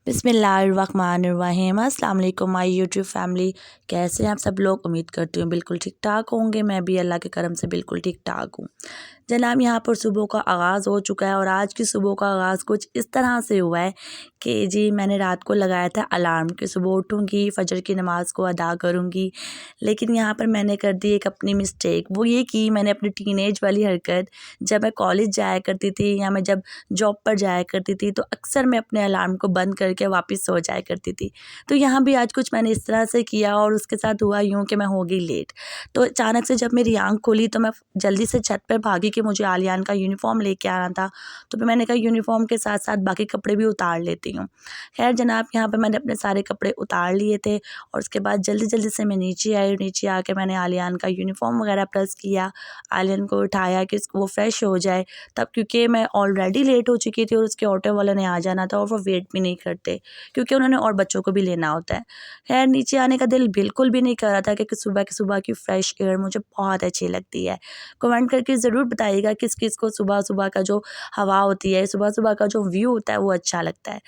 बिस्मिल्लाहिर्रहमानिर्रहीम। अस्सलाम वालेकुम माय यूट्यूब फैमिली। कैसे हैं आप सब लोग? उम्मीद करती हूँ बिल्कुल ठीक ठाक होंगे। मैं भी अल्लाह के करम से बिल्कुल ठीक ठाक हूँ। जनाब, यहाँ पर सुबह का आगाज़ हो चुका है और आज की सुबह का आगाज़ कुछ इस तरह से हुआ है कि जी मैंने रात को लगाया था अलार्म कि सुबह उठूँगी, फ़जर की नमाज़ को अदा करूँगी। लेकिन यहाँ पर मैंने कर दी एक अपनी मिस्टेक। वो ये कि मैंने अपनी टीनेज वाली हरकत, जब मैं कॉलेज जाया करती थी या मैं जब जॉब पर जाया करती थी तो अक्सर मैं अपने अलार्म को बंद करके वापस सो जाया करती थी। तो यहाँ भी आज कुछ मैंने इस तरह से किया और उसके साथ हुआ यूँ कि मैं हो गई लेट। तो अचानक से जब मेरी आँख खुली तो मैं जल्दी से छत पर भागी कि मुझे आलियान का यूनिफ़ॉर्म लेके आना था। तो फिर मैंने कहा यूनिफ़ॉर्म के साथ-साथ बाकी कपड़े भी उतार लेती हूँ। ख़ैर जनाब, यहाँ पे मैंने अपने सारे कपड़े उतार लिए थे और उसके बाद जल्दी-जल्दी से मैं नीचे आई। नीचे आके मैंने आलियान का यूनिफ़ॉर्म वग़ैरह प्रेस किया, आलियान को उठाया कि वो फ्रेश हो जाए। तब क्योंकि मैं ऑलरेडी लेट हो चुकी थी और उसके ऑटो वाले ने आ जाना था और वो वेट भी नहीं करते क्योंकि उन्होंने और बच्चों को भी लेना होता है। ख़ैर नीचे आने का दिल बिल्कुल भी नहीं कर रहा था क्योंकि सुबह की फ्रेश एयर मुझे बहुत अच्छी लगती है। कमेंट करके ज़रूर बताइएगा किस-किस को सुबह-सुबह का जो हवा होती है, सुबह-सुबह का जो व्यू होता है वो अच्छा लगता है।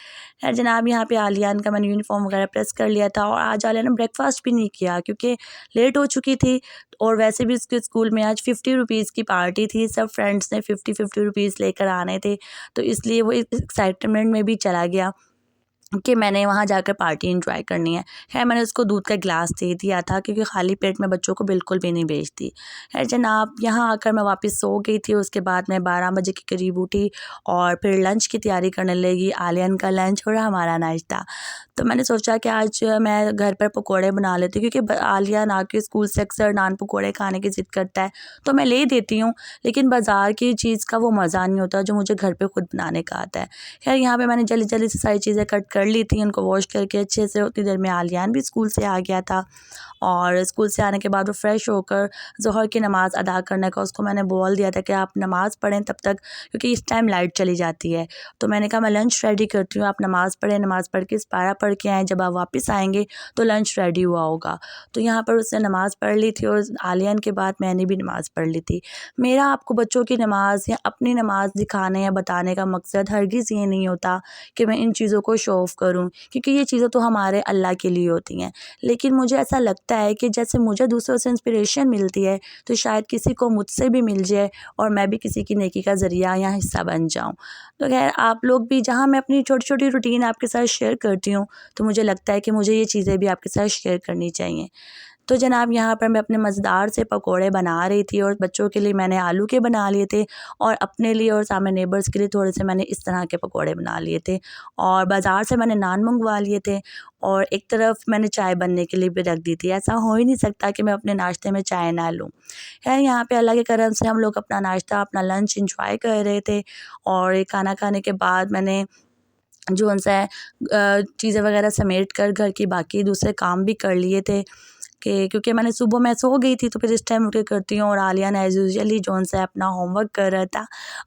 ख़ैर जनाब, यहाँ पे आलियान का मैंने यूनिफ़ॉर्म वग़ैरह प्रेस कर लिया था और आज आलिया ने ब्रेकफ़ास्ट भी नहीं किया क्योंकि लेट हो चुकी थी और वैसे भी उसके स्कूल में आज 50 रुपीज़ की पार्टी थी। सब फ्रेंड्स ने 50-50 रुपीज़ लेकर आने थे, तो इसलिए वो इस एक्साइटमेंट में भी चला गया कि मैंने वहाँ जाकर पार्टी एंजॉय करनी है। ख़ैर मैंने उसको दूध का गिलास दे दिया था क्योंकि खाली पेट में बच्चों को बिल्कुल भी नहीं भेजती। ख़ैर जनाब, यहाँ आकर मैं वापस सो गई थी। उसके बाद मैं 12 बजे के करीब उठी और फिर लंच की तैयारी करने लगी, आलियन का लंच और हमारा नाश्ता। तो मैंने सोचा कि आज मैं घर पर पकोड़े बना लेती हूँ क्योंकि आलियान आके स्कूल से अक्सर नान पकोड़े खाने की ज़िद करता है, तो मैं ले देती हूँ। लेकिन बाज़ार की चीज़ का वो मज़ा नहीं होता जो मुझे घर पे खुद बनाने का आता है। ख़ैर यहाँ पे मैंने जल्दी-जल्दी से सारी चीज़ें कट कर ली थी, उनको वॉश करके अच्छे से। उतनी देर में आलियान भी स्कूल से आ गया था और स्कूल से आने के बाद वो फ्रेश होकर ज़ोहर की नमाज़ अदा करने का उसको मैंने बोल दिया था कि आप नमाज़ पढ़ें तब तक, क्योंकि इस टाइम लाइट चली जाती है। तो मैंने कहा मैं लंच रेडी करती हूँ, आप नमाज़ पढ़ें, नमाज़ पढ़ के इस्पारा पढ़ के आएँ, जब आप वापस आएँगे तो लंच रेडी हुआ होगा। तो यहाँ पर उसने नमाज़ पढ़ ली थी और आलियान के बाद मैंने भी नमाज़ पढ़ ली थी। मेरा आपको बच्चों की नमाज़ या अपनी नमाज़ दिखाने या बताने का मकसद हरगिज़ ये नहीं होता कि मैं इन चीज़ों को शो ऑफ़ करूँ, क्योंकि ये चीज़ें तो हमारे अल्लाह के लिए होती हैं। लेकिन मुझे ऐसा लगता है कि जैसे मुझे दूसरों से इंस्पिरेशन मिलती है तो शायद किसी को मुझसे भी मिल जाए और मैं भी किसी की नेकी का ज़रिया या हिस्सा बन जाऊँ। तो ख़ैर आप लोग भी, जहाँ मैं अपनी छोटी-छोटी रूटीन आपके साथ शेयर करती हूँ, तो मुझे लगता है कि मुझे ये चीज़ें भी आपके साथ शेयर करनी चाहिए। तो जनाब, यहाँ पर मैं अपने मज़ेदार से पकोड़े बना रही थी और बच्चों के लिए मैंने आलू के बना लिए थे और अपने लिए और सामने नेबर्स के लिए थोड़े से मैंने इस तरह के पकोड़े बना लिए थे और बाज़ार से मैंने नान मंगवा लिए थे और एक तरफ मैंने चाय बनने के लिए भी रख दी थी। ऐसा हो ही नहीं सकता कि मैं अपने नाश्ते में चाय ना लूँ। खैर यहाँ पे अल्लाह के करम से हम लोग अपना नाश्ता, अपना लंच एंजॉय कर रहे थे और ये खाना खाने के बाद मैंने जो-सा है चीज़ें वगैरह समेट कर घर की बाकी दूसरे काम भी कर लिए थे कि क्योंकि मैंने सुबह मैं सो गई थी तो फिर इस टाइम उठ के करती हूँ और आलियान एज़ यूजुअली जो-सा है अपना होमवर्क कर रहा था।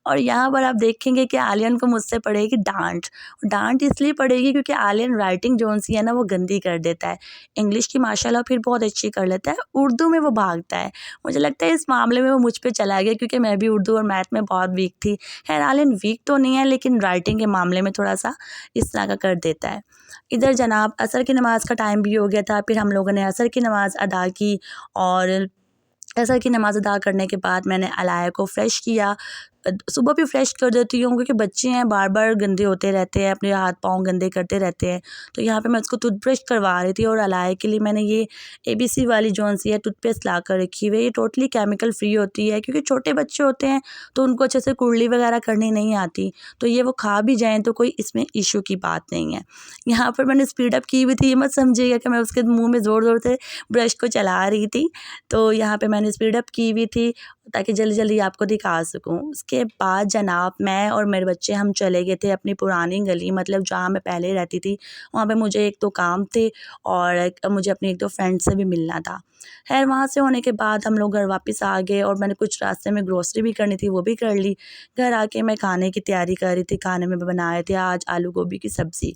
और यहाँ पर आप देखेंगे कि आलियान को मुझसे पड़ेगी डाँट। डाँट इसलिए पड़ेगी क्योंकि आलियान राइटिंग जो-सी है ना वो गंदी कर देता है। इंग्लिश की माशाल्लाह फिर बहुत अच्छी कर लेता है, उर्दू में वो भागता है। मुझे लगता है इस मामले में वो मुझ पे चला गया क्योंकि मैं भी उर्दू और मैथ में बहुत वीक थी। खैर आलियान वीक तो नहीं है लेकिन राइटिंग के मामले में थोड़ा-सा इस तरह का कर देता है। इधर जनाब असर की नमाज़ का टाइम भी हो गया था, फिर हम लोगों ने असर की नमाज़ अदा की और असर की नमाज़ अदा करने के बाद मैंने अलाया को फ्रेश किया। सुबह भी फ्रेश कर देती हूँ क्योंकि बच्चे हैं, बार-बार गंदे होते रहते हैं, अपने हाथ-पाँव गंदे करते रहते हैं। तो यहाँ पे मैं उसको टूथब्रश करवा रही थी और अलाया के लिए मैंने ये एबीसी वाली जो-सी है टूथपेस्ट ला कर रखी हुई है। ये टोटली केमिकल फ्री होती है क्योंकि छोटे बच्चे होते हैं तो उनको अच्छे से कुरली वगैरह करनी नहीं आती। तो ये वो खा भी जाएँ तो कोई इसमें इश्यू की बात नहीं है। यहाँ पर मैंने स्पीड अप की हुई थी, ये मत समझिएगा कि मैं उसके मुँह में ज़ोर-ज़ोर से ब्रश को चला रही थी। तो यहाँ पे मैंने स्पीड अप की हुई थी ताकि जल्दी-जल्दी आपको दिखा सकूँ। उसके बाद जनाब मैं और मेरे बच्चे हम चले गए थे अपनी पुरानी गली, मतलब जहाँ मैं पहले रहती थी। वहाँ पे मुझे 1-2 काम थे और मुझे अपनी 1-2 फ्रेंड से भी मिलना था। ख़ैर वहाँ से होने के बाद हम लोग घर वापस आ गए और मैंने कुछ रास्ते में ग्रोसरी भी करनी थी, वो भी कर ली। घर आके मैं खाने की तैयारी कर रही थी। खाने में बनाए थे आज आलू गोभी की सब्ज़ी।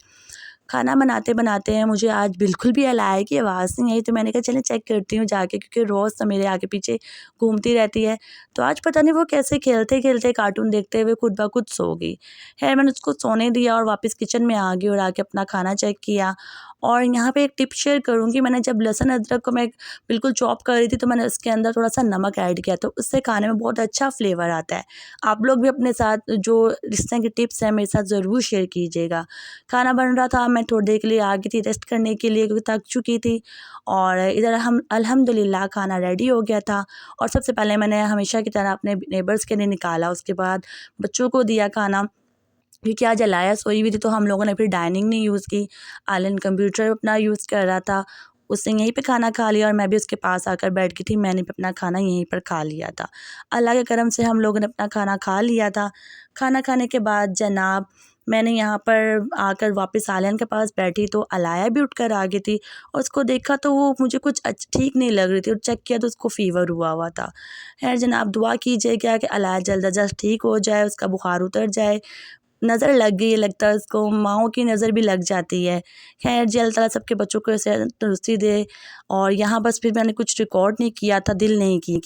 खाना बनाते बनाते मुझे आज बिल्कुल भी अलाया की आवाज़ नहीं आई, तो मैंने कहा चलें चेक करती हूँ जाके, क्योंकि रोज़ तो मेरे आगे पीछे घूमती रहती है। तो आज पता नहीं वो कैसे खेलते खेलते कार्टून देखते हुए खुद ब खुद सो गई। खैर मैंने उसको सोने दिया और वापस किचन में आ गई और आके अपना खाना चेक किया। और यहाँ पे एक टिप शेयर करूँगी, मैंने जब लहसुन अदरक को मैं बिल्कुल चॉप कर रही थी तो मैंने उसके अंदर थोड़ा सा नमक ऐड किया, तो उससे खाने में बहुत अच्छा फ्लेवर आता है। आप लोग भी अपने साथ जो इस तरह की टिप्स हैं मेरे साथ ज़रूर शेयर कीजिएगा। खाना बन रहा था, मैं थोड़ी देर के लिए आ गई थी रेस्ट करने के लिए, क्योंकि थक चुकी थी। और इधर हम अल्हम्दुलिल्लाह खाना रेडी हो गया था। और सबसे पहले मैंने हमेशा की तरह अपने नेबर्स के लिए निकाला, उसके बाद बच्चों को दिया खाना, क्योंकि आज अलाया सोई हुई थी। तो हम लोगों ने फिर डाइनिंग नहीं यूज़ की, आलिन कंप्यूटर अपना यूज़ कर रहा था, उसने यहीं पे खाना खा लिया और मैं भी उसके पास आकर बैठ गई थी, मैंने भी अपना खाना यहीं पर खा लिया था। अल्लाह के करम से हम लोगों ने अपना खाना खा लिया था। खाना खाने के बाद जनाब मैंने यहाँ पर आकर वापस आलियान के पास बैठी, तो अलाया भी उठकर आ गई थी और उसको देखा तो वो मुझे कुछ ठीक नहीं लग रही थी, और चेक किया तो उसको फ़ीवर हुआ हुआ था। खैर जनाब दुआ कीजिएगा कि अलाया जल्द अज जल्द ठीक हो जाए, उसका बुखार उतर जाए। नज़र लग गई है लगता है उसको, माँओं की नज़र भी लग जाती है। खैर जी अल्लाह ताला सबके बच्चों को सेहत तंदुरुस्ती दे। और यहाँ बस फिर मैंने कुछ रिकॉर्ड नहीं किया था, दिल नहीं की।